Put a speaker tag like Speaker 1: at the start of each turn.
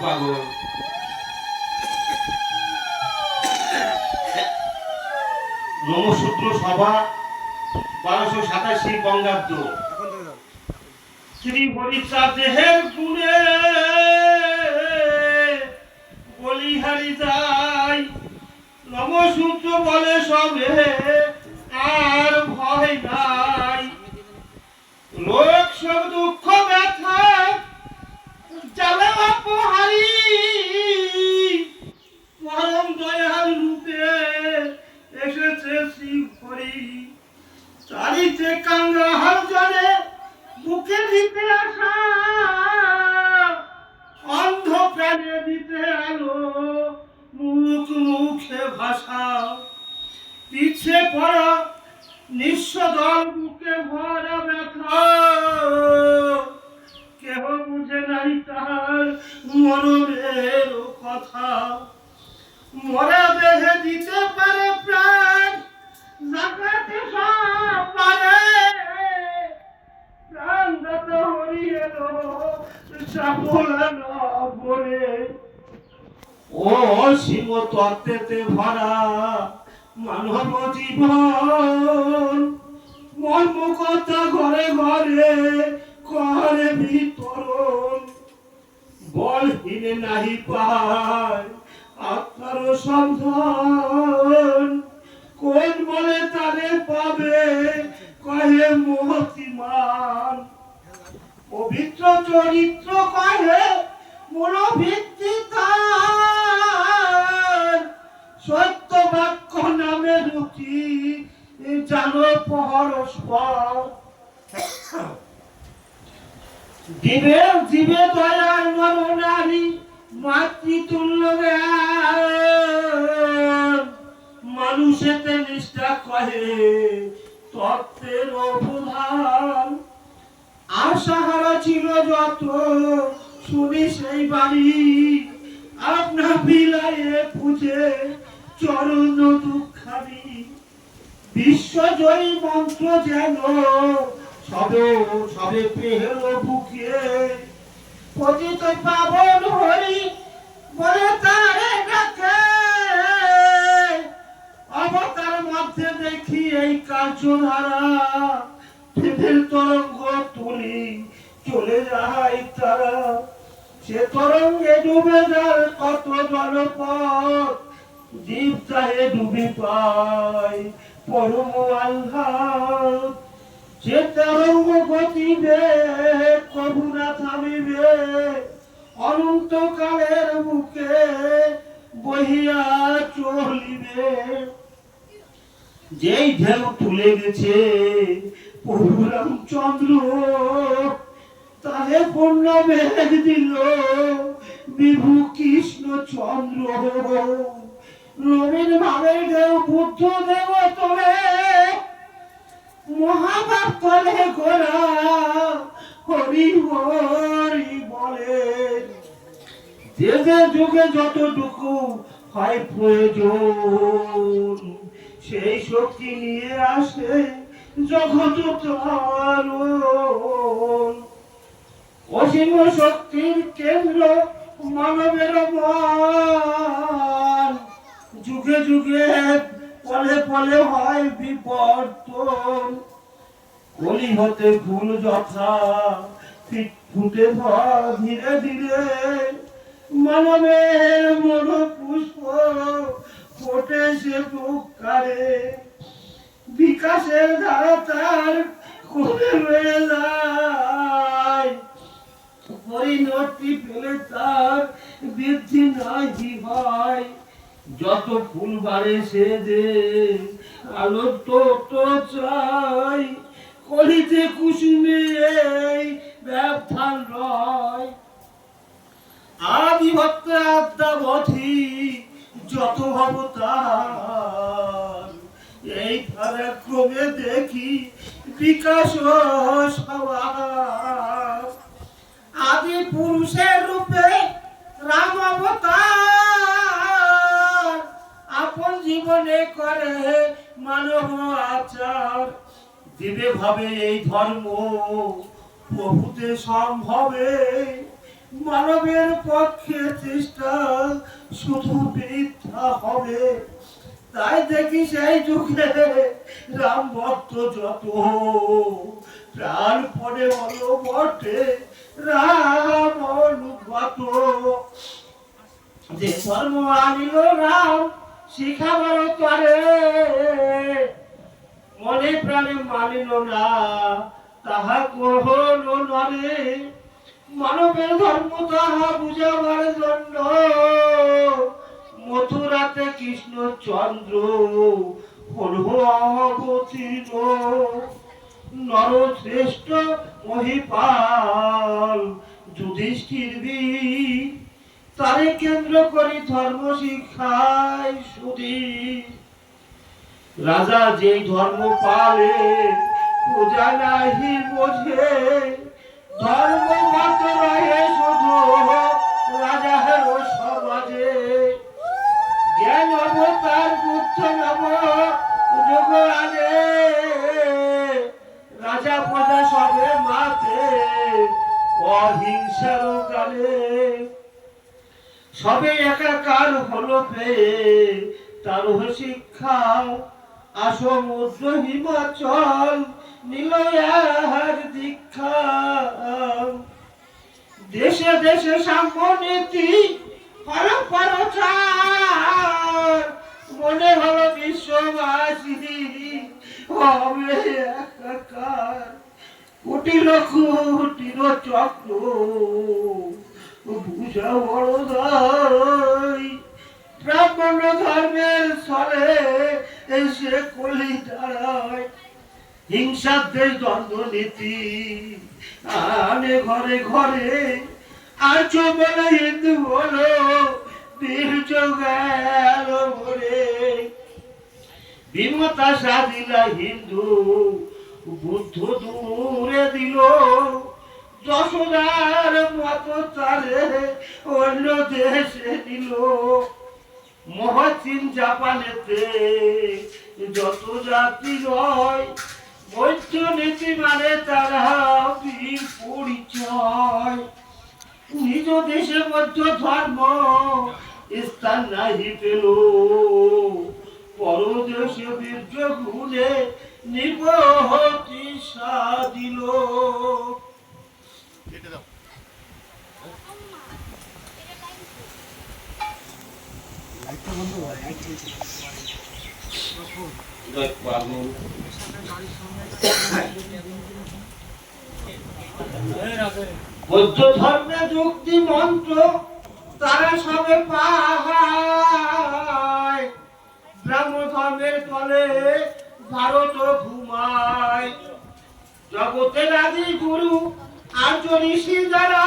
Speaker 1: পাগল। নমসূত্র সভা 1287 বঙ্গাব্দ। শ্রী হরিচাঁদ দেহের গুণে বলিহারি যায়, নমসূত্র বলে সবে আর ভয় নাই। লোক সব দুঃখ ব্যথা জ্বালা অপহারি, পরম দয়াল রূপে এসেছে শ্রী হরি। চারিতে কাঙ্গাহার জলে বুকে দিতে আসা, অন্ধ প্রাণে দিতে আলো, মুখ মুখে ভাষা। পিছে পড়া নিঃস্ব দল বুকে ভরা ব্যথা, কেহ বুঝে নাই তার মরণের কথা। মরা দেহে দিতে পারে প্রাণ, জাগাতে সব পারে। প্রাণদাতা হরি এলো সাফলা না বলে। ও সিংহ তত্ত্বেতে ভরা মানব জীবন, মর্ম কথা ঘরে ঘরে করে বিতরণ। বলহীনে নাহি পায় আত্মার সন্ধান, কোন বলে তারে পাবে কহে মহতিমান। পবিত্র চরিত্র কহে মূল ভিত্তি তার, সত্য বাক্য নামে রুচি জানো পরস্পর। দিবে জীবে দয়াল নর নারী মাতৃতুল্য জ্ঞান, মানুষেতে নিষ্ঠা কহে তত্ত্বের অবধান। আশাহারা ছিল যত শুনি সেই বাণী, আপনা বিলায়ে পুজে চরণ দুঃখানি। বিশ্বজয়ী মন্ত্র যেন সবে সবে পেহেল বুকে, পতিত পাবন হরি বলে তারে ডাকে। অবতার মধ্যে দেখি এই কার্যধারা, প্রেমের তরঙ্গ তুলি চলে যায় তারা। সে তরঙ্গে ডুবে যায় কত জনপদ, জীব চাহে ডুবে পায় পরম আহ্লাদ। সে তরঙ্গ গতিবে কবু না থামিবে, অনন্তকালের বুকে বহিয়া চলিবে। যেই ঢেউ তুলে গেছে প্রভু রামচন্দ্র, তারে পূর্ণ মেঘ দিল বিভু কৃষ্ণ চন্দ্র। রবীন ভাবে ঢেউ বুদ্ধ দেব তোরে, মহাভাব তলে গোরা হরি হরি বলে। যে যে যুগে যতটুকু হয় প্রয়োজন, সেই শক্তি নিয়ে আসে জগৎ তারণ। অসীম শক্তির কেন্দ্র মানবের মন, যুগে যুগে পলে পলে হয় বিবর্তন। কলি হতে ফুল যথা ফুটে ধীরে ধীরে, মানবের মন পুষ্প ফোটে সে বুকারে। বিকাশের ধারা তার করে রয়ে যায়, পরিণতি পেলে তার বৃদ্ধি নাই হয়। যত ফুল বাড়ে সে যে আলো তো চাই, কলিতে কুসুমে এই ব্যবধান রয়। আদি ভক্ত আদ্যাবধি যত অবতার, এই ধারা ক্রমে দেখি বিকাশ সবার। আদি পুরুষের রূপে রাম অবতার, আপন জীবনে করে মানব আচার। দিবে ভাবে এই ধর্ম প্রভুতে সম্ভবে, মানবের পক্ষে চেষ্টা শুধু বৃথা হবে। তাই দেখি সেই যুগে রাম ভক্ত যত প্রাণ পড়ে হলো বটে রাম অনুগত। যে ধর্ম আনিল রাম শিখাবার তরে, মনে প্রাণে মানিল না তাহা কহলো নরে। মানবের ধর্ম তাহা বুঝাবার জন্য মথুরাতে কৃষ্ণচন্দ্র হল অবতীর্ণ। নরশ্রেষ্ঠ মহিপাল যুধিষ্ঠির বীর, তারে কেন্দ্র করি ধর্ম শিক্ষায় সুধীর। রাজা যেই ধর্ম পালে পূজা নাহি বোঝে, ধর্ম মত রহে শুধু রাজার সমাজে। জ্ঞান অবতার বুদ্ধ নব যুগ আনে, রাজা প্রজা সবে মাতে অহিংসার গানে। সবে একাকার হলো পেয়ে তার শিক্ষা, আসমুদ্র হিমাচল নিল আর দীক্ষা। দেশে দেশে সাম্যনীতি প্রচার, মনে হলো বিশ্ববাসী হবে একাকার। কুটিল কুটিল চক্র বুঝা বড় দায়, ব্রাহ্মণ ধর্মের ছলে এসে কলি দাঁড়ায়। হিংসার দেশ দ্বন্দ্ব নীতি আনে ঘরে ঘরে, আর বলে হিন্দু বলো বীর্য গেল ভরে। বিমতা সাধিলা হিন্দু বুদ্ধ দূরে দিল, যশোদার মতো তারে অন্য দেশে দিল। মহাচীন জাপানেতে যত জাতি রয়, বৈদ্য নীতি মানে তারা বীর পরিচয়। নিজ দেশে মধ্য ধর্ম স্থান নাহি পেল, পরদেশে বীর্য গুণে নিবহতি সাদিল। বৌদ্ধ ধর্মে যুক্তি মন্ত্র তারা সবে পায়, ব্রাহ্ম ধর্মের তলে ভারত ঘুমায়। জগতের আদি গুরু আর্য ঋষি যারা